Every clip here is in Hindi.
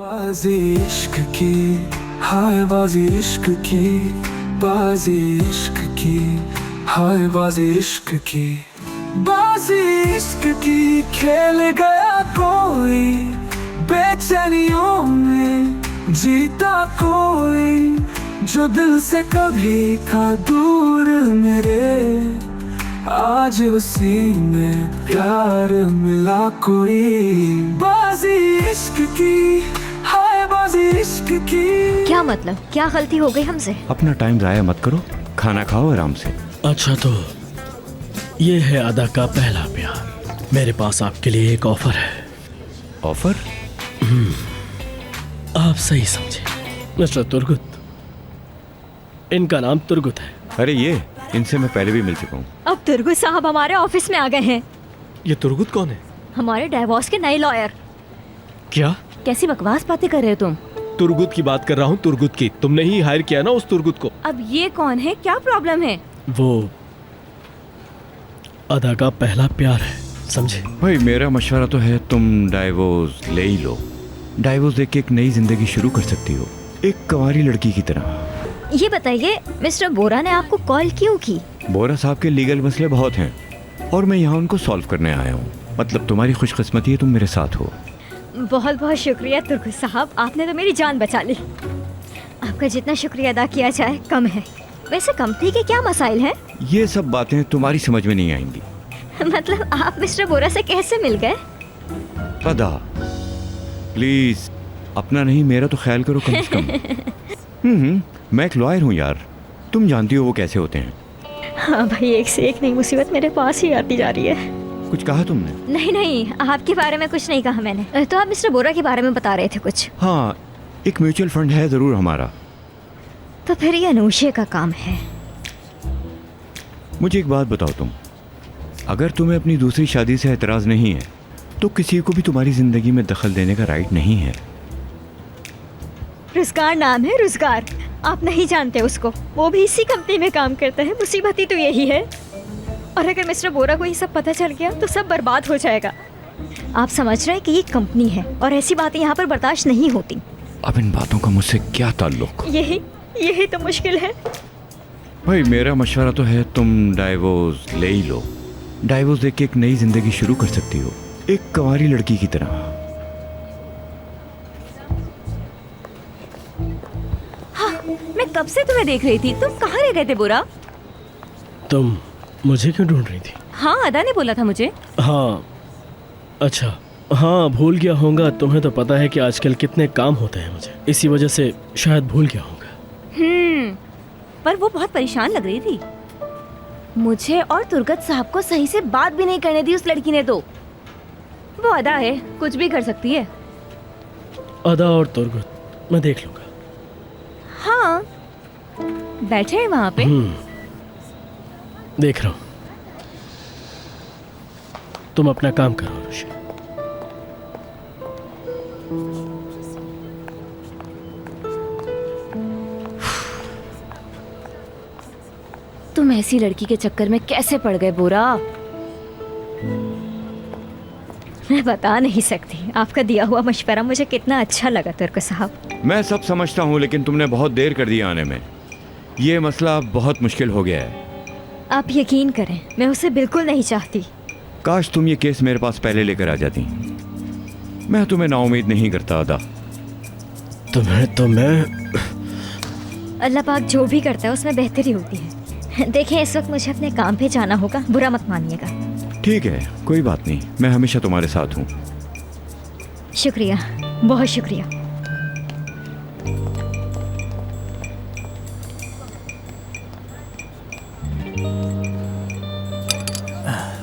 बाजी इश्क की, हाय बाजी इश्क की, बाजी इश्क की, हाय बाजी इश्क की, बाजी इश्क की खेल गया कोई, बेचैनियों में जीता कोई, जो दिल से कभी था दूर मेरे, आज उसी में प्यार मिला कोई। बाजी इश्क की, हाय बाजी इश्क की। क्या मतलब, क्या गलती हो गई हमसे? अपना टाइम जाया मत करो, खाना खाओ आराम से। अच्छा तो ये है अदा का पहला प्यार। मेरे पास आपके लिए एक ऑफर है। ऑफर? आप सही समझे मिस्टर तुर्गुत। इनका नाम तुर्गुत है। अरे ये इनसे मैं पहले भी मिल चुका हूँ। अब तुर्गुत साहब हमारे ऑफिस में आ गए हैं। ये तुर्गुत कौन है? हमारे डाइवोर्स के नए लॉयर। क्या? कैसी बकवास बातें कर रहे हो तुम? तुर्गुत की बात कर रहा हूँ, तुर्गुत की। तुमने ही हायर किया ना उस तुर्गुत को। अब ये कौन है, क्या प्रॉब्लम है? वो अदा का पहला प्यार है, समझे? भाई मेरा मशवरा तो है तुम डाइवोर्स ले ही लो। डाइवोर्स देके एक नई जिंदगी शुरू कर सकती हो, एक कंवारी लड़की की तरह। ये बताइए मिस्टर बोरा ने आपको कॉल क्यों की? बोरा साहब के लीगल मसले बहुत हैं और मैं यहाँ उनको सॉल्व करने आया हूँ। मतलब तुम्हारी खुशकिस्मती है तुम मेरे साथ हो। बहुत बहुत शुक्रिया तुर्गुत साहब, आपने तो मेरी जान बचा ली। आपका जितना शुक्रिया अदा किया जाए कम है। वैसे कंपनी के क्या मसाइल हैं? ये सब बातें तुम्हारी समझ में नहीं आएंगी। मतलब आप मिस्टर बोरा से कैसे मिल गए? अदा प्लीज अपना नहीं मेरा तो ख्याल करो कम से कम। मैं एक लॉयर हूँ यार, तुम जानती हो वो कैसे होते हैं। हाँ भाई, एक से एक नई मुसीबत मेरे पास ही आती जा रही है। कुछ कहा तुमने? नहीं नहीं, आपके बारे में कुछ नहीं कहा मैंने। तो आप मिस्टर बोरा के बारे में बता रहे थे कुछ। हाँ, एक म्यूचुअल फंड है जरूर हमारा। तो फिर ये अनूशे का काम है। मुझे एक बात बताओ तुम, अगर तुम्हें अपनी दूसरी शादी से एतराज़ नहीं है तो किसी को भी तुम्हारी जिंदगी में दखल देने का राइट नहीं है। रुज़गार नाम है, रुज़गार। आप नहीं जानते उसको, वो भी इसी कंपनी में काम करता है। मुसीबत ही तो यही है। और अगर मिस्टर बोरा को ये सब पता चल गया तो सब बर्बाद हो जाएगा। आप समझ रहे हैं कि ये कंपनी है और ऐसी बातें यहाँ पर बर्दाश्त नहीं होती। अब इन बातों का मुझसे क्या ताल्लुक? यही तो मुश्किल है। भाई मेरा मशवरा तो है तुम डाइवोर्स ले ही लो। डाइवोर्स देके एक नई जिंदगी शुरू कर सकती हो, एक कंवारी लड़की की तरह। मैं कब से तुम्हें देख रही थी, तुम कहाँ रह गए थे बोरा? तुम मुझे क्यों ढूंढ रही थी? हाँ, अदा ने बोला था मुझे। हाँ अच्छा, हाँ भूल गया होगा। तुम्हें तो पता है कि आजकल कितने काम होते हैं मुझे, इसी वजह से शायद भूल गया होगा। पर वो बहुत परेशान लग रही थी। मुझे और तुर्गत साहब को सही से बात भी नहीं करने दी उस लड़की ने। तो वो अदा है, कुछ भी कर सकती है। अदा और तुर्गत मैं देख लूंगा। हाँ, बैठे हैं वहाँ पे। देख रहा हूँ। तुम अपना काम करो अनुषा। तुम ऐसी लड़की के चक्कर में कैसे पड़ गए बोरा? मैं बता नहीं सकती। आपका दिया हुआ मशवरा मुझे कितना अच्छा लगा तुर्गुत साहब। मैं सब समझता हूँ लेकिन तुमने बहुत देर कर दी आने में। ये मसला अब बहुत मुश्किल हो गया है। आप यकीन करें, मैं उसे बिल्कुल नहीं चाहती। काश तुम ये केस मेरे पास पहले लेकर आ जाती। मैं तुम्हें नाउम्मीद नहीं करता अदा। तुम्हें तो मैं... अल्लाह पाक जो भी करता है उसमें बेहतरी होती है। देखें, इस वक्त मुझे अपने काम पे जाना होगा, बुरा मत मानिएगा। ठीक है, कोई बात नहीं, मैं हमेशा तुम्हारे साथ हूँ। शुक्रिया, बहुत शुक्रिया।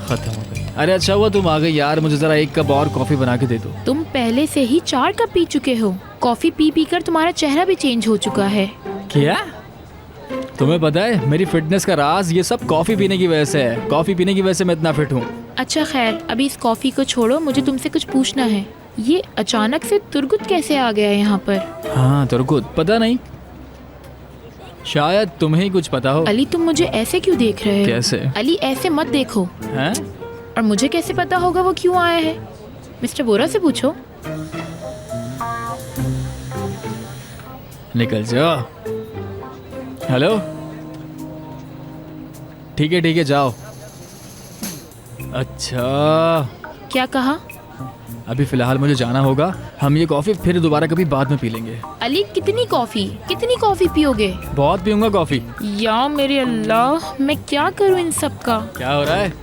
खत्म हो गई। अरे अच्छा हुआ तुम आ गई यार, मुझे जरा एक कप और कॉफी बना के दे दो। तुम पहले से ही 4 कप पी चुके हो। कॉफी पी पी कर तुम्हारा चेहरा भी चेंज हो चुका है। क्या? तुम्हें पता है मेरी फिटनेस का राज ये सब कॉफी पीने की वजह से है। कॉफी पीने की वजह से मैं इतना फिट हूँ। अच्छा खैर, अभी इस कॉफी को छोड़ो, मुझे तुमसे कुछ पूछना है। ये अचानक से तुर्गुत कैसे आ गया यहाँ पर? हाँ तुर्गुत, पता नहीं, शायद तुम्हें ही कुछ पता हो। अली तुम मुझे ऐसे क्यों देख रहे हो? कैसे? अली ऐसे मत देखो। हैं? और मुझे कैसे पता होगा वो क्यों आया है? मिस्टर बोरा से पूछो। निकल जाओ। हेलो, ठीक है जाओ। अच्छा, क्या कहा? अभी फिलहाल मुझे जाना होगा। हम ये कॉफी फिर दोबारा कभी बाद में पी लेंगे। अली कितनी कॉफी पियोगे? बहुत पीऊंगा कॉफी। या मेरे अल्लाह, मैं क्या करूं इन सब का? क्या हो रहा है?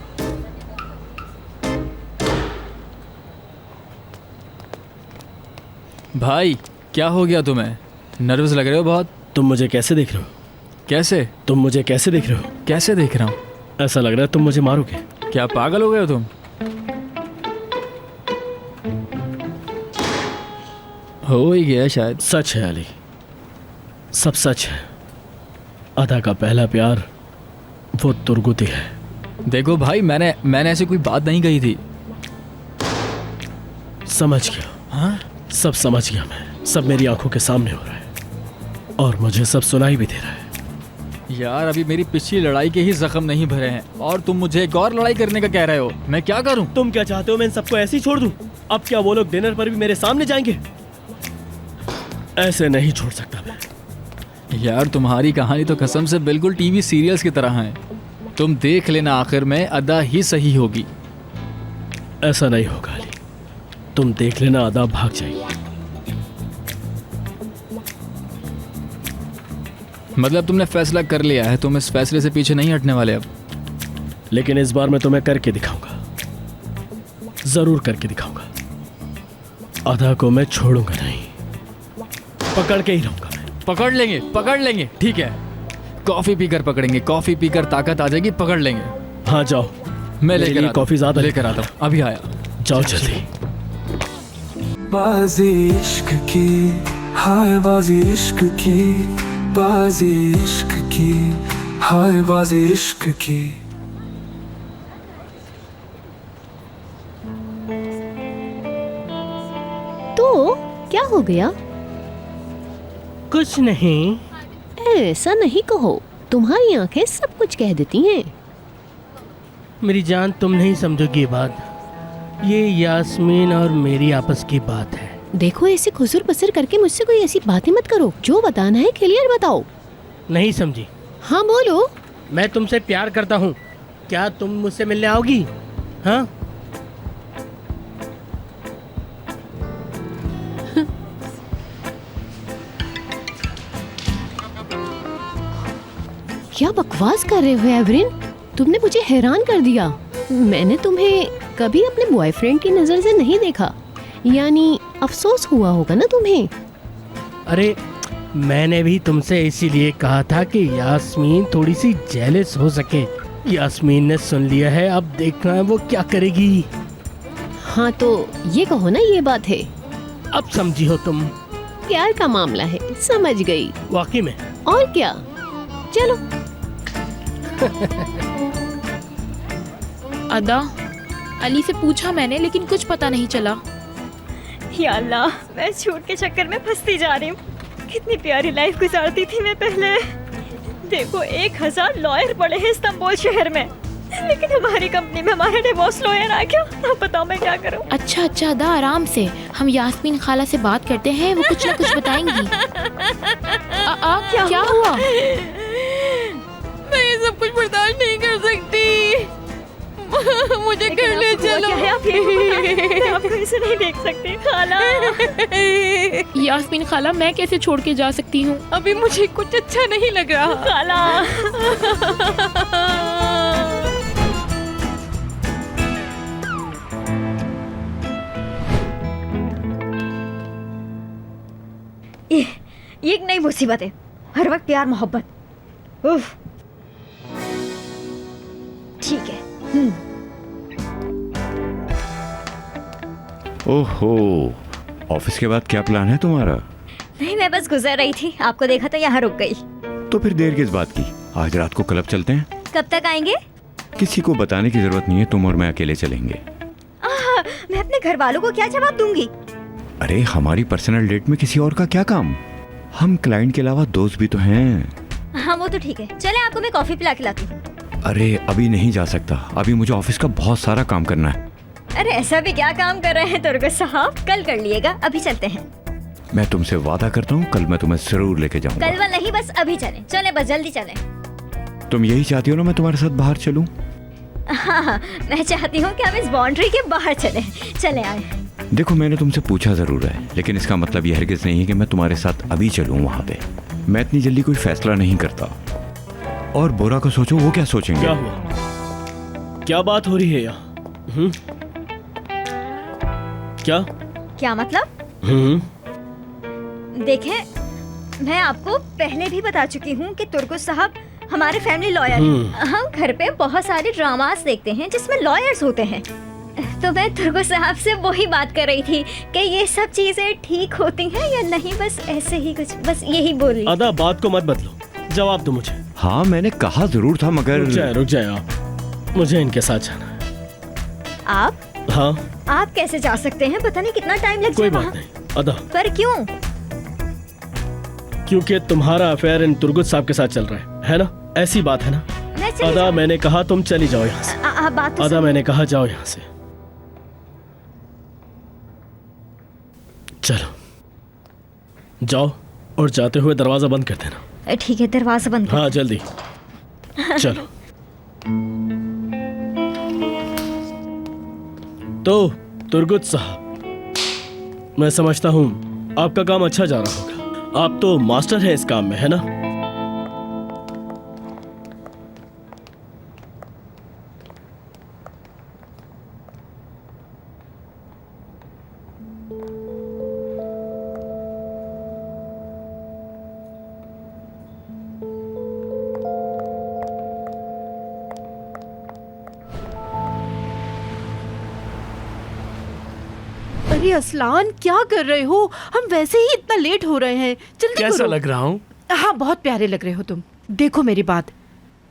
भाई क्या हो गया तुम्हें? नर्वस लग रहे हो बहुत। तुम मुझे कैसे देख रहे हो? कैसे? तुम मुझे कैसे देख रहे हो? कैसे देख रहा हूँ? ऐसा लग रहा है तुम मुझे मारोगे। क्या पागल हो गए हो तुम? हो ही गया शायद। सच है अली, सब सच है। अदा का पहला प्यार वो तुर्गुत ही है। देखो भाई, मैंने ऐसी कोई बात नहीं कही थी। समझ गया। हाँ? सब समझ गया मैं। सब मेरी आंखों के सामने हो रहा है और मुझे सब सुनाई भी दे रहा है। यार अभी मेरी पिछली लड़ाई के ही जख्म नहीं भरे हैं और तुम मुझे एक और लड़ाई करने का कह रहे हो। मैं क्या करूं? तुम क्या चाहते हो? मैं इन सबको ऐसे ही छोड़ दूं? अब क्या वो लोग डिनर पर भी मेरे सामने जाएंगे? ऐसे नहीं छोड़ सकता मैं। यार तुम्हारी कहानी तो कसम से बिल्कुल टीवी सीरियल्स की तरह है। तुम देख लेना, आखिर में अदा ही सही होगी। ऐसा नहीं होगा अली, तुम देख लेना, अदा भाग जाएगी। मतलब तुमने फैसला कर लिया है, तुम इस फैसले से पीछे नहीं हटने वाले अब? लेकिन इस बार मैं तुम्हें करके दिखाऊंगा, जरूर करके दिखाऊंगा। अदा को मैं छोड़ूंगा नहीं, पकड़ के ही रहूंगा मैं। पकड़ लेंगे, ठीक है। कॉफी पीकर पकड़ेंगे, कॉफी पीकर ताकत आ जाएगी, पकड़ लेंगे। हाँ जाओ, मैं मेरे लिए कॉफी ज्यादा लेकर आता हूँ। अभी आया। जाओ जल्दी। बाजी इश्क की, हाय बाजी इश्क की, बाजी इश्क की, हाय बाजी इश्क की। तो क्या हो गया? कुछ नहीं। ऐसा नहीं कहो, तुम्हारी आंखें सब कुछ कह देती हैं। मेरी जान, तुम नहीं समझोगी ये बात। ये यास्मीन और मेरी आपस की बात है। देखो, ऐसे खुसर पसर करके मुझसे कोई ऐसी बातें मत करो। जो बताना है क्लियर बताओ। नहीं समझी? हाँ बोलो। मैं तुमसे प्यार करता हूँ, क्या तुम मुझसे मिलने आओगी? हाँ? क्या बकवास कर रहे हो एवरिन? तुमने मुझे हैरान कर दिया। मैंने तुम्हें कभी अपने बॉयफ्रेंड की नजर से नहीं देखा, यानी अफसोस हुआ होगा ना तुम्हें। अरे मैंने भी तुमसे इसीलिए कहा था कि यास्मीन थोड़ी सी जेलस हो सके। यास्मीन ने सुन लिया है, अब देखना है वो क्या करेगी। हाँ तो ये कहो ना, ये बात है। अब समझी हो तुम? प्यार का मामला है, समझ गई। वाकई में? और क्या, चलो। अदा, अली से पूछा मैंने लेकिन कुछ पता नहीं चला। या अल्लाह, मैं झूठ के चक्कर में फंसती जा रही हूँ। कितनी प्यारी लाइफ गुजारती थी मैं पहले। देखो 1000 लॉयर पड़े हैं इस्तांबुल शहर में, लेकिन हमारी कंपनी में हमारा डिवोर्स लॉयर आ गया। अब बताओ मैं क्या करूँ? अच्छा अदा, आराम से, हम यास्मीन खाला से बात करते हैं, वो कुछ ना कुछ बताएंगी। क्या हुआ? मैं ये सब कुछ बर्दाश्त नहीं कर सकती। मुझे घर ले चलो। क्या है, आप ये आपको इसे नहीं देख सकती खाला। यास्मीन खाला, मैं कैसे छोड़ के जा सकती हूँ? अभी मुझे कुछ अच्छा नहीं लग रहा खाला। ये एक नई मुसीबत है, हर वक्त प्यार मोहब्बत। उफ, ठीक है। ओहो, ऑफिस के बाद क्या प्लान है तुम्हारा? नहीं, मैं बस गुजर रही थी, आपको देखा तो यहाँ रुक गई। तो फिर देर किस बात की? आज रात को क्लब चलते हैं। कब तक आएंगे? किसी को बताने की जरूरत नहीं है, तुम और मैं अकेले चलेंगे। मैं अपने घर वालों को क्या जवाब दूंगी? अरे हमारी पर्सनल डेट में किसी और का क्या काम? हम क्लाइंट के अलावा दोस्त भी तो हैं। हाँ वो तो ठीक है, चले आपको मैं कॉफी पिला के लाती हूँ। अरे अभी नहीं जा सकता, अभी मुझे ऑफिस का बहुत सारा काम करना है। अरे ऐसा भी क्या काम कर रहे हैं तुर्गत साहब, कल कर लिएगा, अभी चलते हैं। मैं तुमसे वादा करता हूँ कल मैं तुम्हें जरूर लेके जाऊंगा। कल नहीं, बस अभी चलें। चलें, बस जल्दी चलें। तुम यही चाहती हो ना मैं तुम्हारे साथ बाहर चलूं? हाँ, मैं चाहती हूँ कि हम इस बाउंड्री के बाहर चलें। चले आए। देखो मैंने तुमसे पूछा जरूर है, लेकिन इसका मतलब यह हरगिज नहीं है कि मैं तुम्हारे साथ अभी चलूं वहां पे। मैं इतनी जल्दी कोई फैसला नहीं करता। और बोरा को सोचो, वो क्या सोचेंगे। क्या हुआ? क्या बात हो रही है यहाँ? क्या मतलब? देखें, मैं आपको पहले भी बता चुकी हूँ कि तुर्गुत साहब हमारे फैमिली लॉयर हैं। हम घर पे बहुत सारे ड्रामास देखते हैं जिसमें लॉयर्स होते हैं। तो मैं तुर्गुत साहब से वही बात कर रही थी कि ये सब चीजें ठीक होती हैं या नहीं, बस ऐसे ही कुछ, बस यही बोली। अदा बात को मत बदलो, जवाब दो मुझे। हाँ मैंने कहा जरूर था, मगर रुक जाए आप, मुझे इनके साथ जाना है। आप? हाँ। आप कैसे जा सकते हैं? पता नहीं कितना टाइम लग कोई जाए बात वहाँ। नहीं अदा। पर क्यों? क्योंकि तुम्हारा अफेयर इन तुर्गुत साहब के साथ चल रहा है ना? ऐसी बात है ना? अदा मैंने कहा तुम चली जाओ यहाँ से। बात तो अदा मैंने कहा जाओ यहाँ से। चलो जाओ, और जाते हुए दरवाजा बंद कर देना। ठीक है, दरवाजा बंद कर। हाँ जल्दी चलो। तो तुर्गुत साहब, मैं समझता हूँ आपका काम अच्छा जा रहा होगा। आप तो मास्टर हैं इस काम में, है ना? अरे असलान, क्या कर रहे हो? हम वैसे ही इतना लेट हो रहे हैं, जल्दी कैसा करो। लग रहा हूँ? हाँ, बहुत प्यारे लग रहे हो तुम। देखो मेरी बात,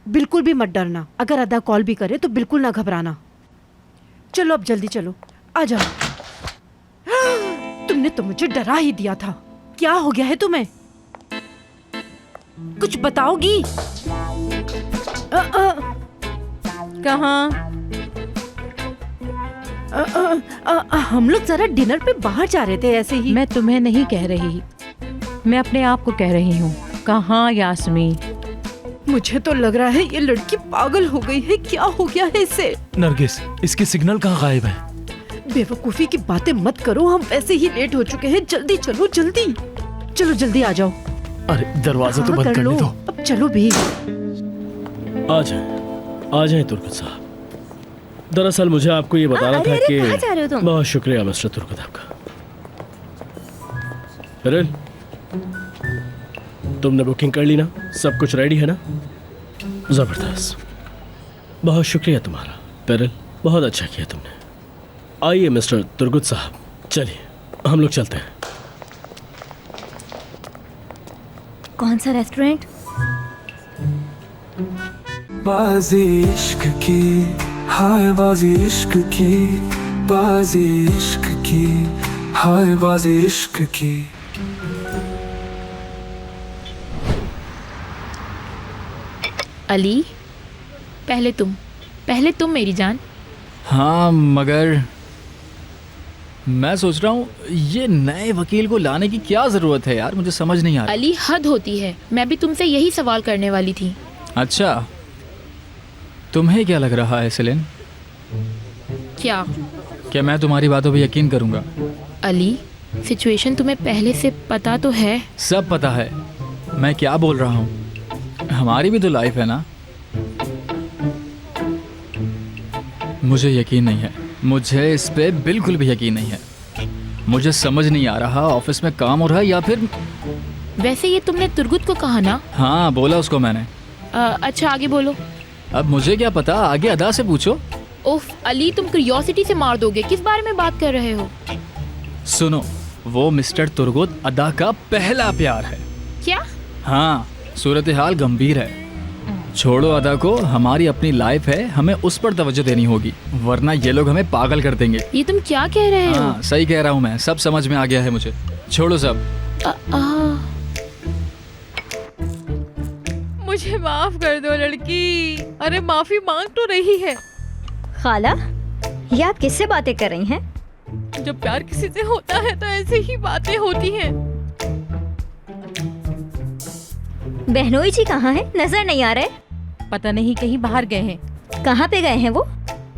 बिल्कुल भी मत डरना। अगर अदा कॉल भी करे तो बिल्कुल ना घबराना। चलो अब जल्दी चलो, आ जाओ। तुमने तो मुझे डरा ही दिया था। क्या हो गया है तुम्हें? कुछ बताओगी? कहाँ? हम लोग जरा डिनर पे बाहर जा रहे थे ऐसे ही। मैं तुम्हें नहीं कह रही, मैं अपने आप को कह रही हूँ। कहाँ यास्मी? मुझे तो लग रहा है ये लड़की पागल हो गई है। क्या हो गया है इसे? नरगिस, इसके सिग्नल कहाँ गायब है? बेवकूफी की बातें मत करो, हम वैसे ही लेट हो चुके हैं। जल्दी चलो, जल्दी चलो, जल्दी आ जाओ। अरे दरवाजा तो हाँ, बंद कर लो। करने दो। अब चलो भी। आ जाए तुर्गुत साहब। दरअसल मुझे आपको ये बताना था कि कहाँ जा रहे हो तुम? बहुत शुक्रिया मिस्टर तुर्गुत आपका। पेरिल, तुमने बुकिंग कर ली ना? सब कुछ रेडी है ना? जबरदस्त, बहुत शुक्रिया तुम्हारा पेरिल, बहुत अच्छा किया तुमने। आइए मिस्टर तुर्गुत साहब, चलिए हम लोग चलते हैं। कौन सा रेस्टोरेंट? बाजी इश्क की, हाय बाजी इश्क की, बाजी इश्क की, हाय बाजी इश्क की। अली, पहले तुम मेरी जान। हाँ मगर मैं सोच रहा हूँ ये नए वकील को लाने की क्या ज़रूरत है यार, मुझे समझ नहीं आ रहा। अली हद होती है, मैं भी तुमसे यही सवाल करने वाली थी। अच्छा, तुम्हें क्या लग रहा है सेलिन? क्या मैं तुम्हारी बातों पे यकीन करूँगा? अली, सिचुएशन तुम्हें पहले से पता तो है? सब पता है, मैं क्या बोल रहा हूँ, हमारी भी तो लाइफ है ना। मुझे यकीन नहीं है, मुझे इस पे बिल्कुल भी यकीन नहीं है। मुझे समझ नहीं आ रहा ऑफिस में काम हो रहा है या फिर। वैसे ये तुमने तुर्गुत को कहा ना? हाँ बोला उसको मैंने। अच्छा आगे बोलो। अब मुझे क्या पता, आगे अदा से पूछो। उफ अली, तुम क्यूरियोसिटी से मार दोगे। किस बारे में बात कर रहे हो? सुनो, वो मिस्टर तुर्गुत अदा का पहला प्यार है। क्या? हाँ, सूरत हाल गंभीर है। छोड़ो अदा को, हमारी अपनी लाइफ है, हमें उस पर तवज्जो देनी होगी, वरना ये लोग हमें पागल कर देंगे। ये तुम क्या कह रहे हो? हाँ सही कह रहा हूँ मैं, सब समझ में आ गया है मुझे। छोड़ो सब। मुझे माफ कर दो लड़की। अरे माफी मांग तो रही है। खाला, ये आप किससे बातें कर रही हैं? जब प्यार किसी से होता है तो ऐसी ही बातें होती हैं। बहनोई जी कहाँ है? नजर नहीं आ रहे। पता नहीं कहीं बाहर गए हैं। कहाँ पे गए हैं वो?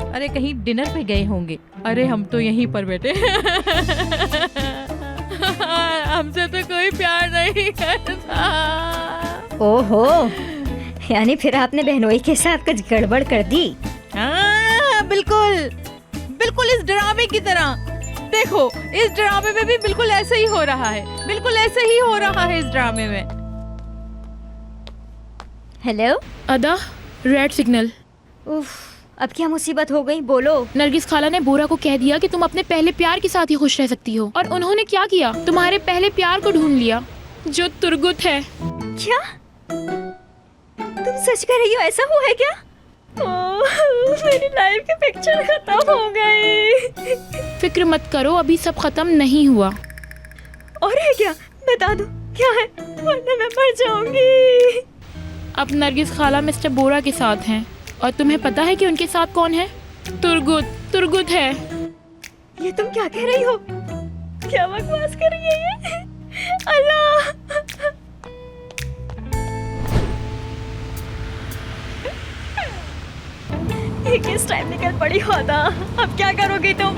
अरे कहीं डिनर पे गए होंगे। अरे हम तो यहीं पर बैठे। हमसे तो कोई प्यार नहीं करता। ओहो, यानी फिर आपने बहनोई के साथ कुछ गड़बड़ कर दी। हाँ, बिल्कुल बिल्कुल इस ड्रामे की तरह। देखो, इस ड्रामे में भी बिल्कुल ऐसे ही हो रहा है, बिल्कुल ऐसे ही हो रहा है इस ड्रामे में। हेलो अदा, रेड सिग्नल। उफ, अब क्या मुसीबत हो गई? बोलो। नरगिस खाला ने बोरा को कह दिया कि तुम अपने पहले प्यार के साथ ही खुश रह सकती हो, और उन्होंने क्या किया? तुम्हारे पहले प्यार को ढूंढ लिया, जो तुर्गुत है। क्या तुम सच कह रही हो? ऐसा हुआ है क्या? ओह, मेरी लाइफ की पिक्चर खत्म हो गई। फिक्र मत करो, अभी सब खत्म नहीं हुआ। और है क्या? बता दो क्या है, वरना मैं मर जाऊंगी। अब नरगिस खाला मिस्टर बोरा के साथ हैं, और तुम्हें पता है कि उनके साथ कौन है? तुर्गुत है। ये तुम क्या कह रही हो? क्या बकवास कर रही है ये? अल्लाह! ये किस टाइम निकल पड़ी होता? अब क्या करोगी तुम?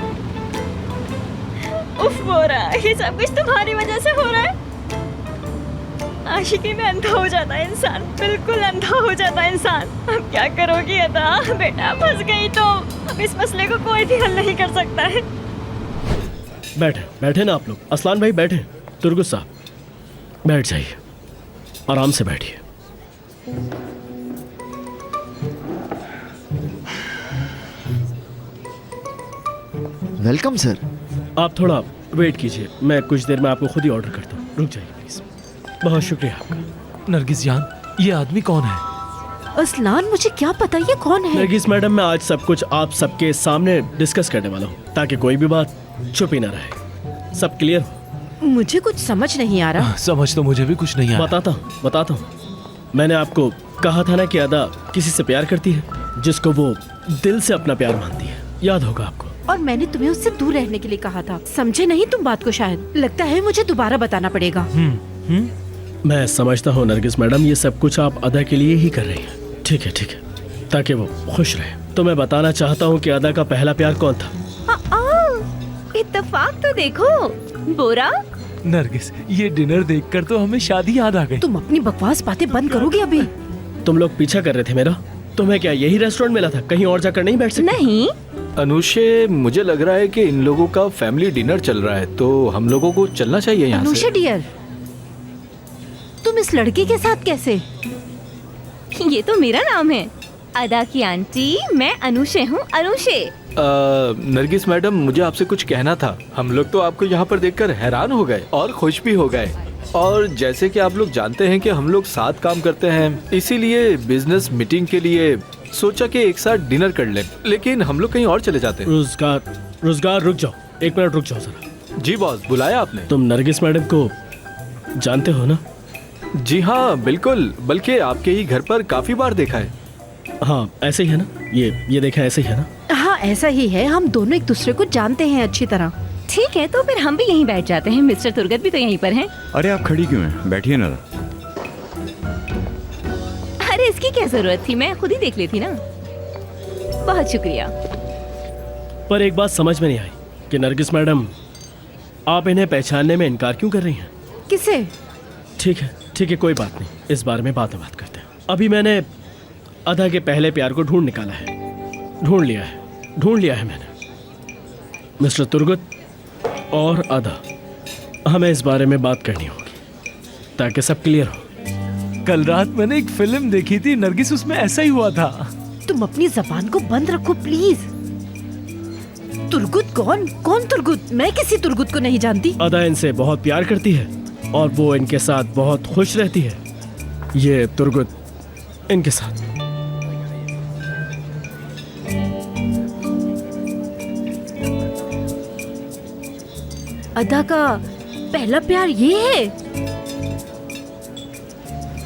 उफ बोरा, ये सब कुछ तुम्हारी वजह से हो रहा है। आशिकी में अंधा हो जाता है इंसान, बिल्कुल अंधा हो जाता है इंसान। अब क्या करोगी अदा? बेटा फंस गई तो अब इस मसले को कोई भी हल नहीं कर सकता है। बैठे बैठे ना आप लोग। असलान भाई बैठे। तुर्गुत साहब बैठ जाइए, आराम से बैठिए। Welcome sir. आप थोड़ा वेट कीजिए, मैं कुछ देर में आपको खुद ही ऑर्डर करता हूँ। रुक जाइए प्लीज। बहुत शुक्रिया आपका। नरगिस जान, ये आदमी कौन है? असलान, मुझे क्या पता ये कौन है? नरगिस मैडम, मैं आज सब कुछ आप सबके सामने डिस्कस करने वाला हूँ, ताकि कोई भी बात छुपी ना रहे। सब क्लियर हो? मुझे कुछ समझ नहीं आ रहा। समझ तो मुझे भी कुछ नहीं आ रहा। बताता हूँ। मैंने आपको कहा था ना कि अदा किसी से प्यार करती है, जिसको वो दिल से अपना प्यार मानती है। याद होगा आपको। और मैंने तुम्हें उससे दूर रहने के लिए कहा था। समझे नहीं तुम बात को? शायद लगता है मुझे दोबारा बताना पड़ेगा। मैं समझता हूँ नरगिस मैडम, ये सब कुछ आप अदा के लिए ही कर रही हैं। ठीक है, ताकि वो खुश रहे। तो मैं बताना चाहता हूँ कि अदा का पहला प्यार कौन था। इत्तेफाक तो देखो बोरा। नरगिस, ये डिनर देखकर तो हमें शादी याद आ गई। तुम अपनी बकवास बातें बंद करोगे अभी? तुम लोग पीछा कर रहे थे मेरा। तुम्हें क्या यही रेस्टोरेंट मिला था? कहीं और जाकर नहीं बैठ सकते? नहीं अनुषे, मुझे लग रहा है कि इन लोगों का फैमिली डिनर चल रहा है, तो हम लोगों को चलना चाहिए यहाँ से। अनुषे डियर, तुम इस लड़के के साथ कैसे? ये तो मेरा नाम है, अदा की आंटी। मैं अनुषे हूँ, अनुषे। नरगिस मैडम, मुझे आपसे कुछ कहना था। हम लोग तो आपको यहाँ पर देखकर हैरान हो गए और खुश भी हो गए। और जैसे कि आप लोग जानते हैं कि हम लोग साथ काम करते हैं, इसीलिए बिजनेस मीटिंग के लिए सोचा कि एक साथ डिनर कर लें, लेकिन हम लोग कहीं और चले जाते हैं। रोजगार रुक जाओ, एक मिनट रुक जाओ जरा। जी बॉस, बुलाया आपने? तुम नरगिस मैडम को जानते हो ना? जी हाँ बिल्कुल, बल्कि आपके ही घर पर काफी बार देखा है। हाँ ऐसे ही है ना? ये देखा ऐसे ही है ना? हाँ ऐसा ही है, हम दोनों एक दूसरे को जानते हैं अच्छी तरह। ठीक है, तो फिर हम भी यहीं बैठ जाते हैं। मिस्टर तुर्गत भी तो यहीं पर हैं। अरे आप खड़ी क्यों हैं? बैठिए ना। अरे इसकी क्या जरूरत थी, मैं खुद ही देख लेती ना। बहुत शुक्रिया। पर एक बात समझ में नहीं आई कि नरगिस मैडम, आप इन्हें पहचानने में इनकार क्यों कर रही हैं? किसे? ठीक है, कोई बात नहीं, इस बारे में बात करते हैं। अभी मैंने अदा के पहले प्यार को ढूंढ लिया है मैंने। मिस्टर तुर्गत और अदा, हमें इस बारे में बात करनी होगी ताकि सब क्लियर हो। कल रात मैंने एक फिल्म देखी थी नरगिस, उसमें ऐसा ही हुआ था। तुम अपनी जबान को बंद रखो प्लीज। तुर्गुत कौन तुर्गुत? मैं किसी तुर्गुत को नहीं जानती। अदा इनसे बहुत प्यार करती है और वो इनके साथ बहुत खुश रहती है। ये तुर्गुत इनके साथ। अदा का पहला प्यार ये है?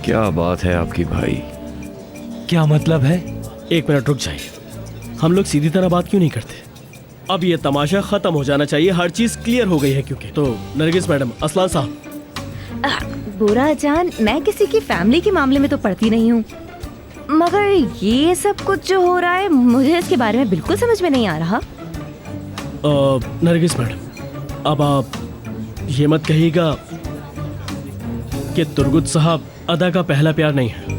क्या बात है आपकी भाई? क्या मतलब है? एक मिनट रुक जाइए, हम लोग सीधी तरह बात क्यों नहीं करते? अब ये तमाशा खत्म हो जाना चाहिए, हर चीज क्लियर हो गई है क्योंकि। तो नरगिस मैडम, असलान साहब। बोरा जान, मैं किसी की फैमिली के मामले में तो पढ़ती नहीं हूँ, मगर ये सब कुछ जो हो रहा है मुझे इसके बारे में बिल्कुल समझ में नहीं आ रहा। नरगिस मैडम, अब आप ये मत कहिएगा कि तुर्गुत साहब अदा का पहला प्यार नहीं है।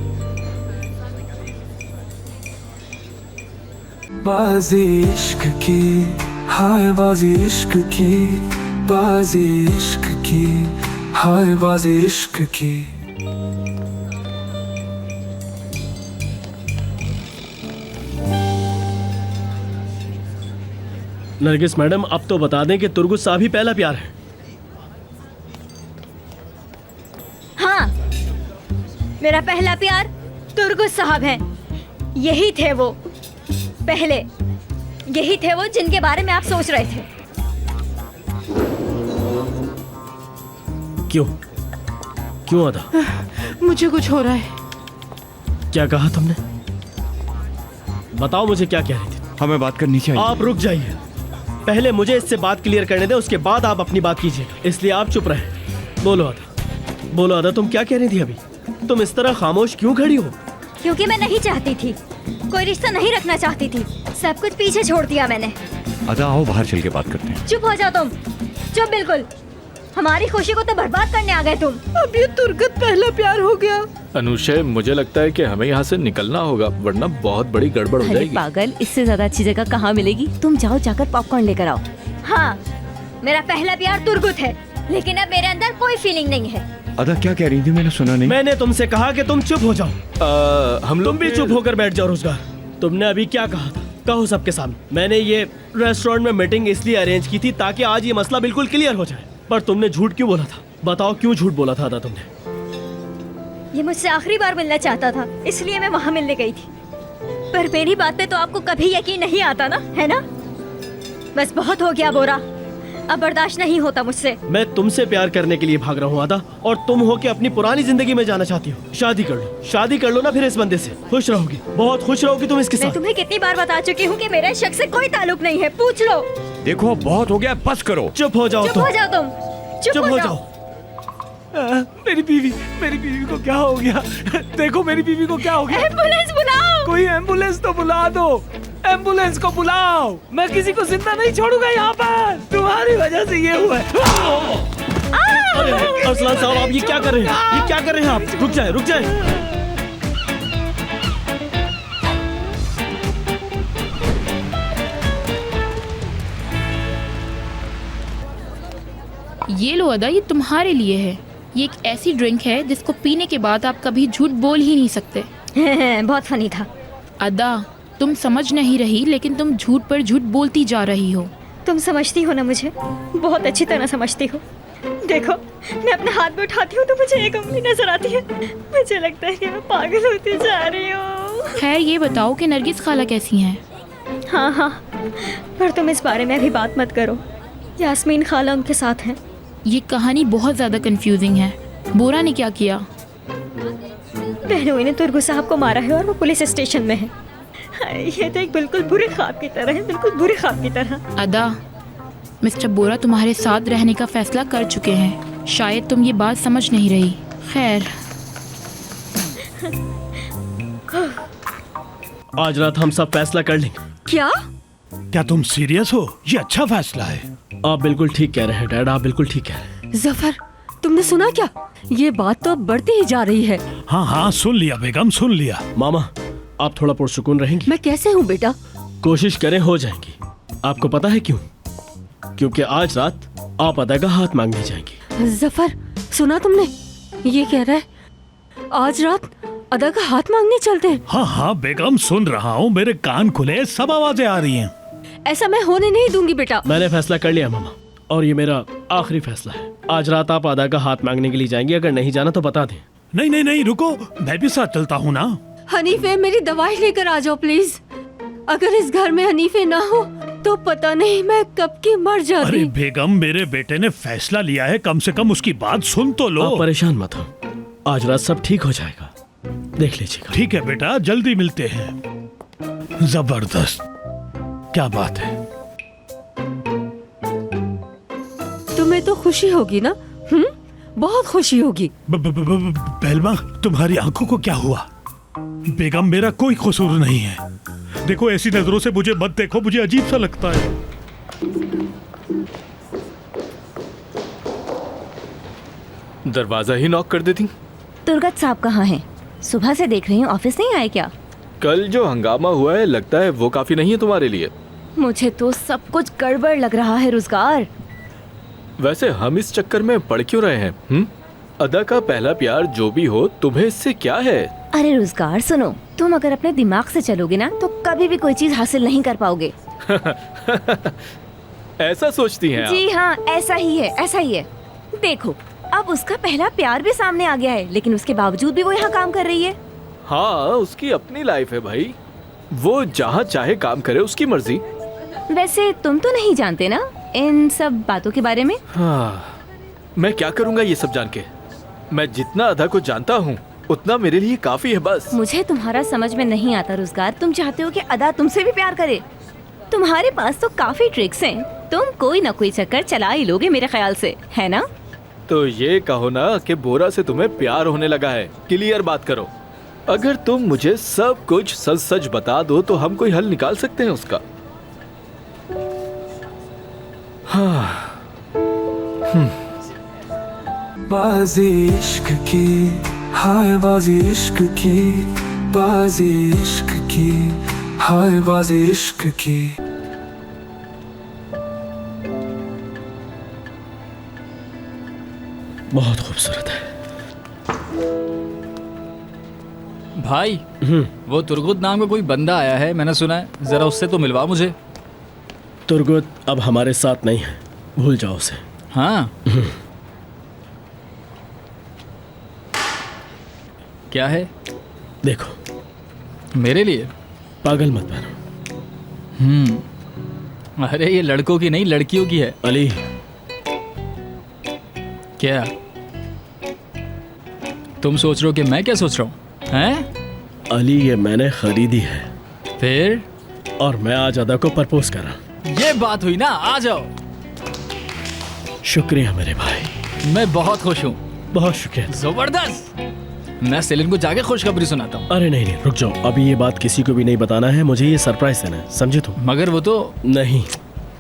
बाजी इश्क की, हाय बाजी इश्क की, बाजी इश्क की, हाय बाजी इश्क की। नरगिस मैडम, अब तो बता दें कि तुर्गुत साहब ही पहला प्यार है। हाँ, मेरा पहला प्यार तुर्गुत साहब है। यही थे वो पहले, यही थे वो जिनके बारे में आप सोच रहे थे। क्यों क्यों अदा? मुझे कुछ हो रहा है। क्या कहा तुमने? बताओ मुझे, क्या कह रही थी? हमें बात करनी चाहिए। आप रुक जाइए, पहले मुझे इससे बात क्लियर करने दें, उसके बाद आप अपनी बात कीजिएगा, इसलिए आप चुप रहे। बोलो अदा, बोलो अदा, तुम क्या कह रही थी अभी? तुम इस तरह खामोश क्यों खड़ी हो? क्योंकि मैं नहीं चाहती थी, कोई रिश्ता नहीं रखना चाहती थी, सब कुछ पीछे छोड़ दिया मैंने। अदा आओ बाहर चल के बात करते हैं। चुप हो जाओ तुम, चुप बिल्कुल। हमारी खुशी को तो बर्बाद करने आ गए तुम। अब ये तुर्गत पहला प्यार हो गया। अनुशय, मुझे लगता है कि हमें यहाँ से निकलना होगा, वरना बहुत बड़ी गड़बड़ हो अरे जाएगी। पागल, इससे ज्यादा अच्छी जगह कहाँ मिलेगी? तुम जाओ, जाकर पॉपकॉर्न लेकर आओ। हाँ, मेरा पहला प्यार तुर्गुत है, लेकिन अब मेरे अंदर कोई फीलिंग नहीं है। अदा क्या कह रही थी? मैंने सुना नहीं। मैंने तुमसे कहा कि तुम चुप हो जाओ। हम लोग तुम भी चुप होकर बैठ जाओ। रोजगार, तुमने अभी क्या कहा था? कहो सबके सामने। मैंने ये रेस्टोरेंट में मीटिंग इसलिए अरेंज की थी ताकि आज ये मसला बिल्कुल क्लियर हो जाए, पर तुमने झूठ क्यों बोला था? बताओ क्यों झूठ बोला था अदा तुमने? ये मुझसे आखिरी बार मिलना चाहता था, इसलिए मैं वहाँ मिलने गई थी। पर मेरी बात पे तो आपको कभी यकीन नहीं आता ना, है ना? बस बहुत हो गया बोरा, अब बर्दाश्त नहीं होता मुझसे। मैं तुमसे प्यार करने के लिए भाग रहा हूँ अदा, और तुम हो कि अपनी पुरानी जिंदगी में जाना चाहती हो। शादी कर लो, शादी कर लो ना, फिर इस बंदे से खुश रहोगी, बहुत खुश रहोगी तुम इसके मैं साथ। तुम्हें कितनी बार बता चुकी हूँ कि मेरे शख्स से कोई ताल्लुक नहीं है, पूछ लो। देखो बहुत हो गया, बस करो। चुप हो जाओ चुप हो जाओ तुम, चुप हो जाओ। मेरी बीवी को क्या हो गया? देखो मेरी बीवी को क्या हो गया। एम्बुलेंस बुलाओ, कोई एम्बुलेंस तो बुला दो, एम्बुलेंस को बुलाओ। मैं किसी को जिंदा नहीं छोड़ूंगा यहाँ पर, तुम्हारी वजह से ये हुआ है। अरे अरसलान साहब, आप ये क्या कर रहे हैं? ये क्या कर रहे हैं आप? रुक जाए, रुक जाए। ये लो अदा, ये तुम्हारे लिए है। ये एक ऐसी ड्रिंक है जिसको पीने के बाद आप कभी झूठ बोल ही नहीं सकते। बहुत फनी था। अदा, तुम समझ नहीं रही, लेकिन तुम झूठ पर झूठ बोलती जा रही हो। तुम समझती हो ना मुझे, बहुत अच्छी तरह समझती हो। देखो, मैं अपने हाथ में उठाती हूँ तो मुझे एक उंगली नजर आती है। मुझे लगता है कि मैं पागल होती जा रही हूँ। खैर, ये बताओ कि नरगिस खाला कैसी हैं? हाँ हाँ, पर तुम इस बारे में अभी बात मत करो। यास्मीन खाला उनके साथ हैं। ये कहानी बहुत ज़्यादा कंफ्यूजिंग है। बोरा ने क्या किया? बहनोई ने तुर्गु साहब को मारा है और वो पुलिस स्टेशन में है। ये तो एक बिल्कुल बुरे ख्वाब की तरह है, बिल्कुल बुरे ख्वाब की तरह। अदा, मिस्टर बोरा तुम्हारे साथ रहने का फैसला कर चुके हैं। शायद तुम ये बात समझ नहीं रही। खैर, आज रात हम सब फैसला कर लेंगे। क्या तुम सीरियस हो? ये अच्छा फैसला है। आप बिल्कुल ठीक कह रहे हैं डैड, आप बिल्कुल ठीक कह रहे हैं। जफर, तुमने सुना क्या? ये बात तो अब बढ़ती ही जा रही है। हाँ हाँ, सुन लिया बेगम, सुन लिया। मामा, आप थोड़ा पुरसुकून रहेंगी? मैं कैसे हूँ बेटा? कोशिश करें हो जाएंगी। आपको पता है क्यों? क्योंकि आज रात आप अदा का हाथ मांगने जाएंगी। जफर, सुना तुमने? ये कह रहा है आज रात अदा का हाथ मांगने चलते हैं। हाँ हाँ बेगम, सुन रहा हूँ, मेरे कान खुले, सब आवाजें आ रही हैं। ऐसा मैं होने नहीं दूंगी बेटा। मैंने फैसला कर लिया मामा, और ये मेरा आखिरी फैसला है। आज रात आप अदा का हाथ मांगने के लिए जाएंगी। अगर नहीं जाना तो बता दें। नहीं नहीं नहीं, रुको, मैं भी साथ चलता हूँ ना। हनीफे, मेरी दवाई लेकर आ जाओ प्लीज। अगर इस घर में हनीफे ना हो तो पता नहीं मैं कब की मर जाती। अरे बेगम, मेरे बेटे ने फैसला लिया है, कम से कम उसकी बात सुन तो लो। आप परेशान मत हो, आज रात सब ठीक हो जाएगा, देख लीजिएगा। ठीक है बेटा, जल्दी मिलते हैं। जबरदस्त, क्या बात है। तुम्हें तो खुशी होगी ना? बहुत खुशी होगी। बेलमा, तुम्हारी आंखों को क्या हुआ? बेगम, मेरा कोई कसूर नहीं है। देखो, ऐसी नजरों से मुझे मत देखो, मुझे अजीब सा लगता है। दरवाजा ही नॉक कर देती। दुर्गत साहब कहाँ हैं? सुबह से देख रही हूँ, ऑफिस नहीं आए क्या? कल जो हंगामा हुआ है लगता है वो काफी नहीं है तुम्हारे लिए। मुझे तो सब कुछ गड़बड़ लग रहा है रोजगार। वैसे हम इस चक्कर में पड़ क्यों रहे हैं? अदा का पहला प्यार जो भी हो, तुम्हें इससे क्या है? अरे रोजगार सुनो, तुम अगर अपने दिमाग से चलोगे ना तो कभी भी कोई चीज हासिल नहीं कर पाओगे। ऐसा सोचती हैं आप? जी हाँ, ऐसा ही है, ऐसा ही है। देखो, अब उसका पहला प्यार भी सामने आ गया है, लेकिन उसके बावजूद भी वो यहाँ काम कर रही है। हाँ, उसकी अपनी लाइफ है भाई, वो जहाँ चाहे काम करे, उसकी मर्जी। वैसे तुम तो नहीं जानते ना इन सब बातों के बारे में? हाँ, मैं क्या करूँगा ये सब जान के? मैं जितना अदा को जानता हूँ उतना मेरे लिए काफी है बस। मुझे तुम्हारा समझ में नहीं आता रोजगार। तुम चाहते हो कि अदा तुमसे भी प्यार करे? तुम्हारे पास तो काफी ट्रिक्स हैं, तुम कोई ना कोई चक्कर चला ही लोगे मेरे ख्याल से, है ना? तो ये कहो ना कि बोरा से तुम्हें प्यार होने लगा है। क्लियर बात करो। अगर तुम मुझे सब कुछ सच सच बता दो तो हम कोई हल निकाल सकते हैं उसका। हाँ। बाजी इश्क की, हाय बाजी इश्क की, बाजी इश्क की, हाय बाजी इश्क की। बहुत खूबसूरत है भाई। वो तुर्गुत नाम का कोई बंदा आया है, मैंने सुना है, जरा उससे तो मिलवा मुझे। तुर्गुत अब हमारे साथ नहीं है, भूल जाओ उसे। हाँ। क्या है? देखो, मेरे लिए? पागल मत बनो। अरे ये लड़कों की नहीं, लड़कियों की है। अली। क्या तुम सोच रहे हो कि मैं क्या सोच रहा हूँ? हैं? अली, ये मैंने खरीदी है। फिर? और मैं आज अदा को प्रपोज करा। ये बात हुई ना, आ जाओ। शुक्रिया मेरे भाई। मैं बहुत खुश हूँ। बहुत शुक्रिया। जबरदस्त। मैं सेलिन को जाके खुशखबरी सुनाता हूँ। अरे नहीं, रुक जाओ, अभी ये बात किसी को भी नहीं बताना है, मुझे ये सरप्राइज देना है, समझे तुम? मगर वो तो नहीं।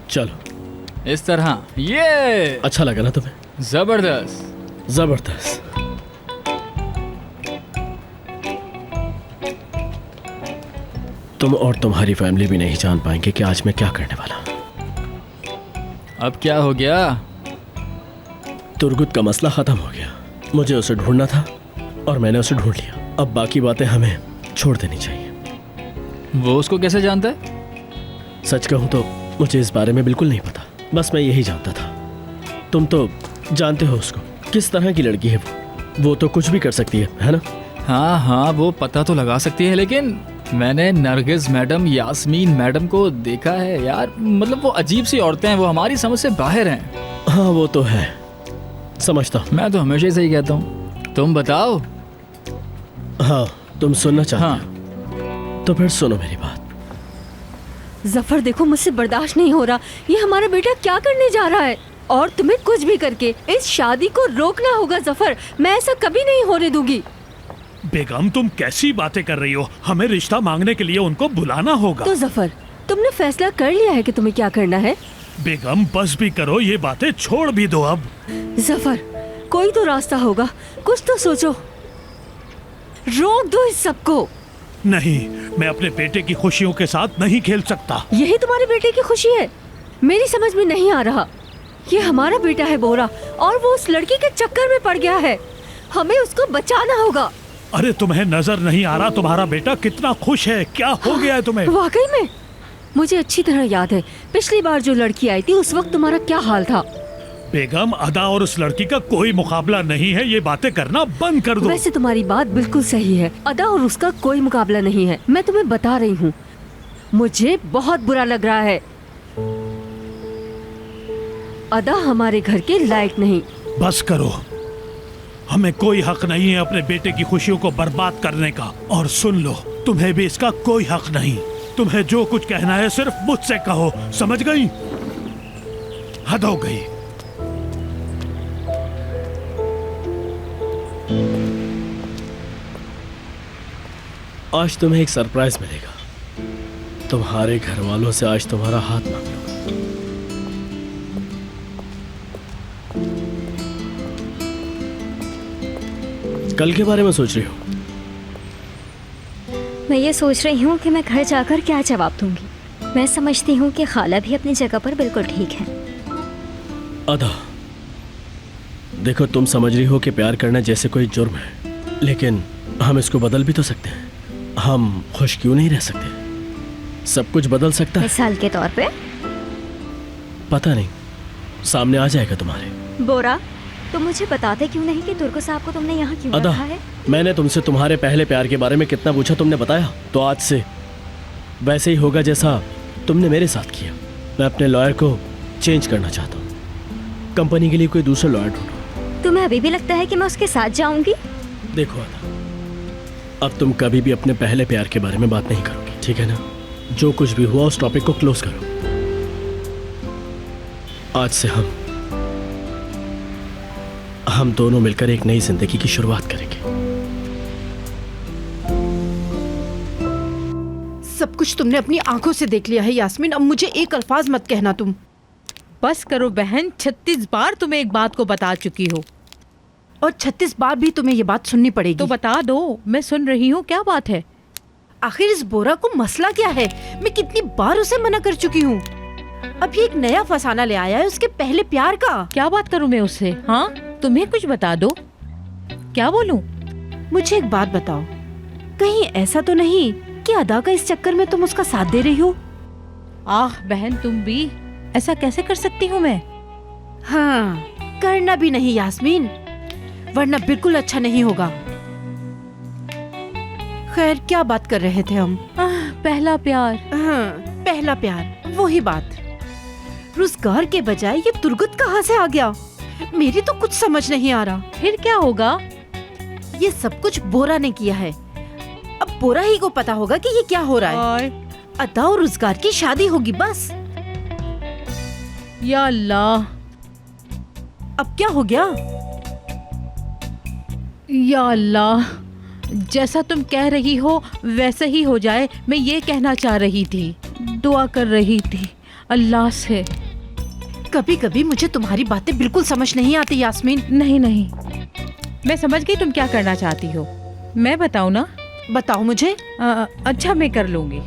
चलो इस तरह। ये अच्छा लगा ना तुम्हें? जबरदस्त। जबरदस्त। तुम और तुम्हारी फैमिली भी नहीं जान पाएंगे कि आज मैं क्या करने वाला हूं। अब क्या हो गया? तुर्गुत का मसला खत्म हो गया। मुझे उसे ढूंढना था और मैंने उसे ढूंढ लिया। अब बाकी बातें हमें छोड़ देनी चाहिए। वो उसको कैसे जानता है? सच कहूं तो मुझे इस बारे में बिल्कुल नहीं पता, बस मैं यही जानता था। तुम तो जानते हो उसको, किस तरह की लड़की है वो तो कुछ भी कर सकती है ना? हाँ हाँ, वो पता तो लगा सकती है, लेकिन मैंने नरगिस मैडम, यास्मीन मैडम को देखा है यार। मतलब वो अजीब सी औरतें हैं, वो हमारी समझ से बाहर हैं। हाँ वो तो है, समझता हूँ। मैं तो हमेशा से ही कहता हूँ। तुम बताओ। हाँ, तुम सुनना चाहते हो? तो फिर सुनो मेरी बात। जफर देखो, मुझसे बर्दाश्त नहीं हो रहा। ये हमारा बेटा क्या करने जा रहा है, और तुम्हें कुछ भी करके इस शादी को रोकना होगा जफर। मैं ऐसा कभी नहीं होने दूंगी। बेगम, तुम कैसी बातें कर रही हो? हमें रिश्ता मांगने के लिए उनको बुलाना होगा। तो जफर, तुमने फैसला कर लिया है कि तुम्हें क्या करना है? बेगम बस भी करो, ये बातें छोड़ भी दो अब। जफर, कोई तो रास्ता होगा, कुछ तो सोचो। रोक दो इस सबको। नहीं, मैं अपने बेटे की खुशियों के साथ नहीं खेल सकता। यही तुम्हारे बेटे की खुशी है? मेरी समझ में नहीं आ रहा। ये हमारा बेटा है बोरा, और वो उस लड़की के चक्कर में पड़ गया है। हमें उसको बचाना होगा। अरे तुम्हें नजर नहीं आ रहा तुम्हारा बेटा कितना खुश है? क्या हो गया है तुम्हें? वाकई में मुझे अच्छी तरह याद है, पिछली बार जो लड़की आई थी उस वक्त तुम्हारा क्या हाल था। बेगम, अदा और उस लड़की का कोई मुकाबला नहीं है, ये बातें करना बंद कर दो। वैसे तुम्हारी बात बिल्कुल सही है, अदा और उसका कोई मुकाबला नहीं है। मैं तुम्हें बता रही हूँ, मुझे बहुत बुरा लग रहा है। अदा हमारे घर के लायक नहीं। बस करो, हमें कोई हक नहीं है अपने बेटे की खुशियों को बर्बाद करने का। और सुन लो, तुम्हें भी इसका कोई हक नहीं। तुम्हें जो कुछ कहना है सिर्फ मुझसे कहो, समझ गई? हद हो गई। आज तुम्हें एक सरप्राइज मिलेगा। तुम्हारे घर वालों से आज तुम्हारा हाथ मांग लूंगा। कल के बारे में सोच रही हो? मैं ये सोच रही हूँ कि मैं घर जाकर क्या जवाब दूंगी। मैं समझती हूँ कि खाला भी अपनी जगह पर बिल्कुल ठीक है। अदा, देखो तुम समझ रही हो कि प्यार करना जैसे कोई जुर्म है, लेकिन हम इसको बदल भी तो सकते हैं। हम खुश क्यों नहीं रह सकते? सब कुछ बदल सकता है। मिसाल के तौर पे? पता नहीं, सामने आ जाएगा तुम्हारे। बोरा, तुम मुझे बताते क्यों नहीं कि तुर्को साहब को तुमने यहाँ क्यों अदा, रखा है? मैंने तुमसे तुम्हारे पहले प्यार के बारे में कितना पूछा, तुमने बताया। तो आज से वैसे ही होगा जैसा तुमने मेरे साथ किया। मैं अपने लॉयर को चेंज करना चाहता हूँ। कंपनी के लिए कोई दूसरा लॉयर ढूंढो। तुम्हें अभी भी लगता है कि मैं उसके साथ जाऊंगी? देखो अदा, अब तुम कभी भी अपने पहले प्यार के बारे में बात नहीं करोगे, ठीक है ना? जो कुछ भी हुआ उस टॉपिक को क्लोज करो। आज से हम दोनों मिलकर एक नई जिंदगी की शुरुआत करेंगे। सब कुछ तुमने अपनी आंखों से देख लिया है यास्मीन, अब मुझे एक अल्फाज मत कहना तुम। बस करो बहन, 36 बार तुम्हें एक बात को बता चुकी हो और 36 बार भी तुम्हें ये बात सुननी पड़ेगी। तो बता दो, मैं सुन रही हूँ। क्या बात है? आखिर इस बोरा को मसला क्या है? मैं कितनी बार उसे मना कर चुकी हूँ। अब ये एक नया फसाना ले आया है उसके पहले प्यार का। क्या बात करूँ मैं उससे? हाँ, तुम्हें कुछ बता दो। क्या बोलूं? मुझे एक बात बताओ, कहीं ऐसा तो नहीं कि अदा का इस चक्कर में तुम उसका साथ दे रही हो? आह बहन, तुम भी ऐसा कैसे कर सकती हूँ मैं? हाँ, करना भी नहीं यास्मीन, वरना बिल्कुल अच्छा नहीं होगा। खैर, क्या बात कर रहे थे हम? पहला प्यार। हाँ, पहला प्यार, वही बात। रोजगार के बजाय ये तुर्गत कहाँ से आ गया? मेरी तो कुछ समझ नहीं आ रहा। फिर क्या होगा? ये सब कुछ बोरा ने किया है। अब बोरा ही को पता होगा कि ये क्या हो रहा है। अदा और रोजगार की शादी होगी बस। या अल्लाह, अब क्या हो गया? या अल्लाह, जैसा तुम कह रही हो वैसे ही हो जाए। मैं ये कहना चाह रही थी, दुआ कर रही थी अल्लाह से। कभी कभी मुझे तुम्हारी बातें बिल्कुल समझ नहीं आती यास्मीन। नहीं नहीं, मैं समझ गई तुम क्या करना चाहती हो। मैं बताऊं ना? बताओ मुझे। अच्छा, मैं कर लूंगी।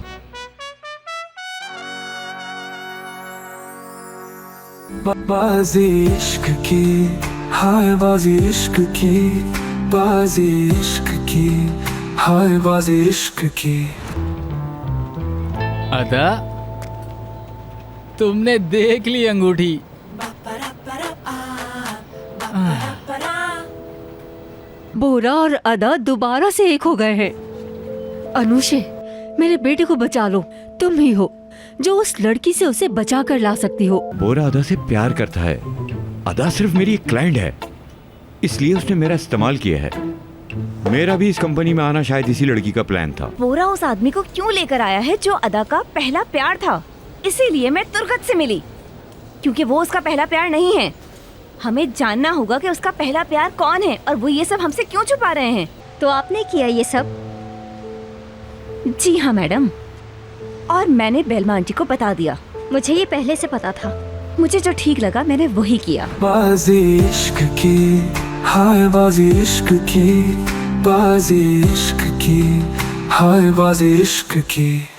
बाजी इश्क की, हाय बाजी इश्क की, बाजी इश्क की, हाय बाजी इश्क की। अदा, तुमने देख ली अंगूठी। बोरा और अदा दोबारा से एक हो गए हैं। अनुषे, मेरे बेटे को बचा लो। तुम ही हो जो उस लड़की से उसे बचा कर ला सकती हो। बोरा अदा से प्यार करता है। अदा सिर्फ मेरी एक क्लाइंट है, इसलिए उसने मेरा इस्तेमाल किया है। मेरा भी इस कंपनी में आना शायद इसी लड़की का प्लान था। बोरा उस आदमी को क्यों लेकर आया है जो अदा का पहला प्यार था? इसीलिए मैं तुर्गत से मिली, क्योंकि वो उसका पहला प्यार नहीं है। हमें जानना होगा कि उसका पहला प्यार कौन है और वो ये सब हमसे क्यों छुपा रहे हैं। तो आपने किया ये सब? जी हाँ मैडम, और मैंने बेलमा आंटी को बता दिया। मुझे ये पहले से पता था। मुझे जो ठीक लगा मैंने वही किया। बाजी इश्क की, हाय बाजी इश्क की, बाजी इश्क की, हाय बाजी इश्क की।